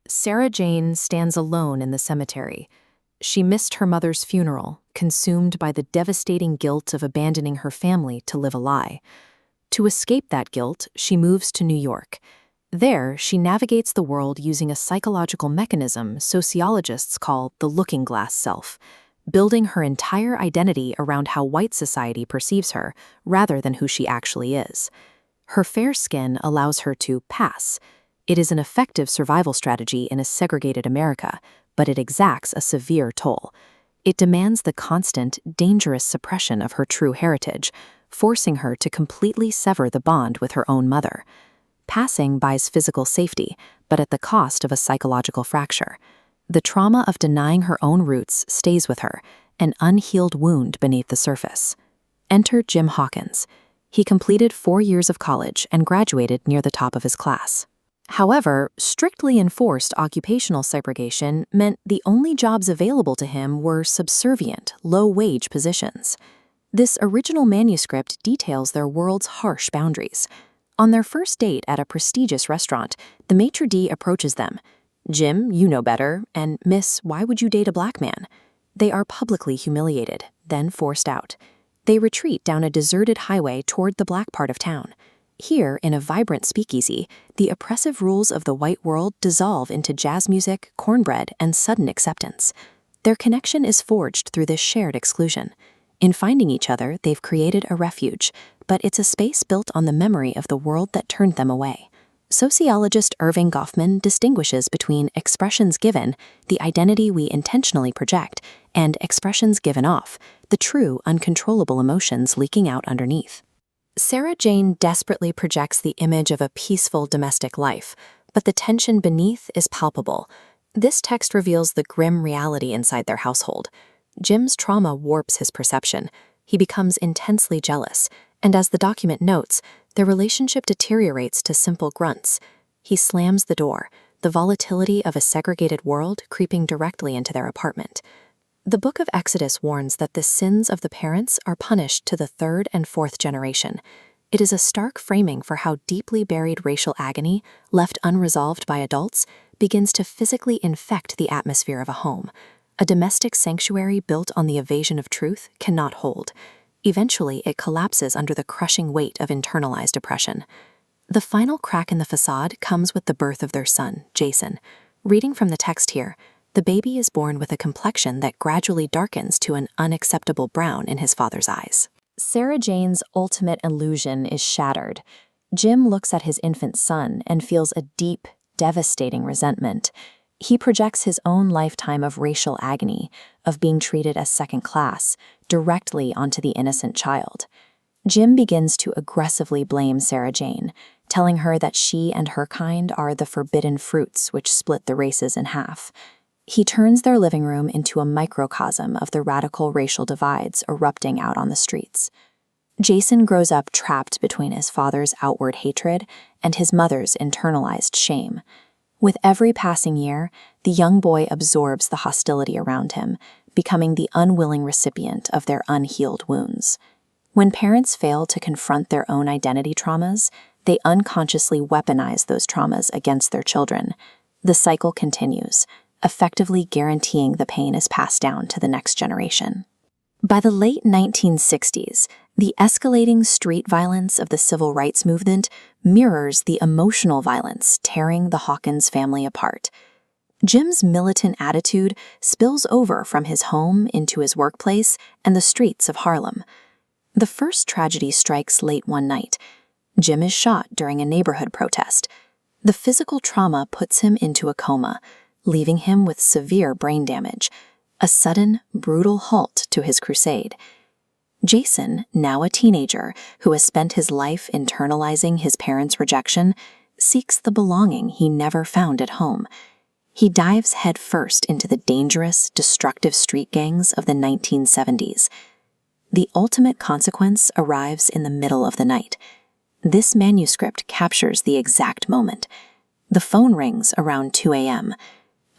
Sarah Jane stands alone in the cemetery. She missed her mother's funeral, consumed by the devastating guilt of abandoning her family to live a lie. To escape that guilt, she moves to New York. There, she navigates the world using a psychological mechanism sociologists call the looking glass self, building her entire identity around how white society perceives her, rather than who she actually is. Her fair skin allows her to pass. It is an effective survival strategy in a segregated America, but it exacts a severe toll. It demands the constant, dangerous suppression of her true heritage, forcing her to completely sever the bond with her own mother. Passing buys physical safety, but at the cost of a psychological fracture. The trauma of denying her own roots stays with her, an unhealed wound beneath the surface. Enter Jim Hawkins. He completed 4 years of college and graduated near the top of his class. However, strictly enforced occupational segregation meant the only jobs available to him were subservient, low-wage positions. This original manuscript details their world's harsh boundaries. On their first date at a prestigious restaurant, the maitre d' approaches them. "Jim, you know better," and "Miss, why would you date a black man?" They are publicly humiliated, then forced out. They retreat down a deserted highway toward the black part of town. Here, in a vibrant speakeasy, the oppressive rules of the white world dissolve into jazz music, cornbread, and sudden acceptance. Their connection is forged through this shared exclusion. In finding each other, they've created a refuge, but it's a space built on the memory of the world that turned them away. Sociologist Irving Goffman distinguishes between expressions given, the identity we intentionally project, and expressions given off, the true, uncontrollable emotions leaking out underneath. Sarah Jane desperately projects the image of a peaceful domestic life, but the tension beneath is palpable. This text reveals the grim reality inside their household. Jim's trauma warps his perception. He becomes intensely jealous, and as the document notes, their relationship deteriorates to simple grunts. He slams the door, the volatility of a segregated world creeping directly into their apartment. The Book of Exodus warns that the sins of the parents are punished to the 3rd and 4th generation. It is a stark framing for how deeply buried racial agony, left unresolved by adults, begins to physically infect the atmosphere of a home. A domestic sanctuary built on the evasion of truth cannot hold. Eventually, it collapses under the crushing weight of internalized oppression. The final crack in the facade comes with the birth of their son, Jason. Reading from the text here, the baby is born with a complexion that gradually darkens to an unacceptable brown in his father's eyes. Sarah Jane's ultimate illusion is shattered. Jim looks at his infant son and feels a deep, devastating resentment. He projects his own lifetime of racial agony, of being treated as second class, directly onto the innocent child. Jim begins to aggressively blame Sarah Jane, telling her that she and her kind are the forbidden fruits which split the races in half. He turns their living room into a microcosm of the radical racial divides erupting out on the streets. Jason grows up trapped between his father's outward hatred and his mother's internalized shame. With every passing year, the young boy absorbs the hostility around him, becoming the unwilling recipient of their unhealed wounds. When parents fail to confront their own identity traumas, they unconsciously weaponize those traumas against their children. The cycle continues, effectively guaranteeing the pain is passed down to the next generation. By the late 1960s, the escalating street violence of the civil rights movement mirrors the emotional violence tearing the Hawkins family apart. Jim's militant attitude spills over from his home into his workplace and the streets of Harlem. The first tragedy strikes late one night. Jim is shot during a neighborhood protest. The physical trauma puts him into a coma, leaving him with severe brain damage, a sudden, brutal halt to his crusade. Jason, now a teenager who has spent his life internalizing his parents' rejection, seeks the belonging he never found at home. He dives headfirst into the dangerous, destructive street gangs of the 1970s. The ultimate consequence arrives in the middle of the night. This manuscript captures the exact moment. The phone rings around 2 a.m.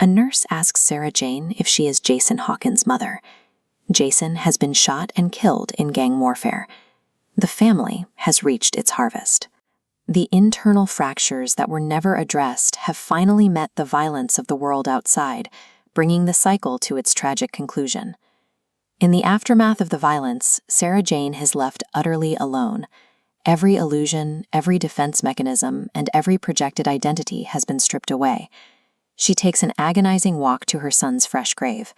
A nurse asks Sarah Jane if she is Jason Hawkins' mother. Jason has been shot and killed in gang warfare. The family has reached its harvest. The internal fractures that were never addressed have finally met the violence of the world outside, bringing the cycle to its tragic conclusion. In the aftermath of the violence, Sarah Jane is left utterly alone. Every illusion, every defense mechanism, and every projected identity has been stripped away. She takes an agonizing walk to her son's fresh grave.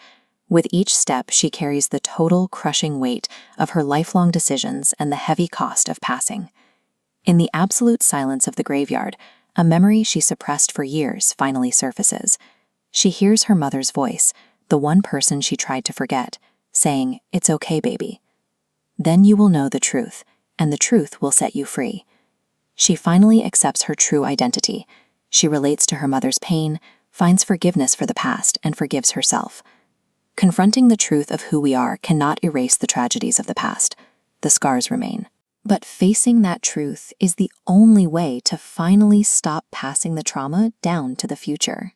With each step, she carries the total crushing weight of her lifelong decisions and the heavy cost of passing. In the absolute silence of the graveyard, a memory she suppressed for years finally surfaces. She hears her mother's voice, the one person she tried to forget, saying, "It's okay, baby. Then you will know the truth, and the truth will set you free." She finally accepts her true identity. She relates to her mother's pain, finds forgiveness for the past, and forgives herself. Confronting the truth of who we are cannot erase the tragedies of the past. The scars remain. But facing that truth is the only way to finally stop passing the trauma down to the future.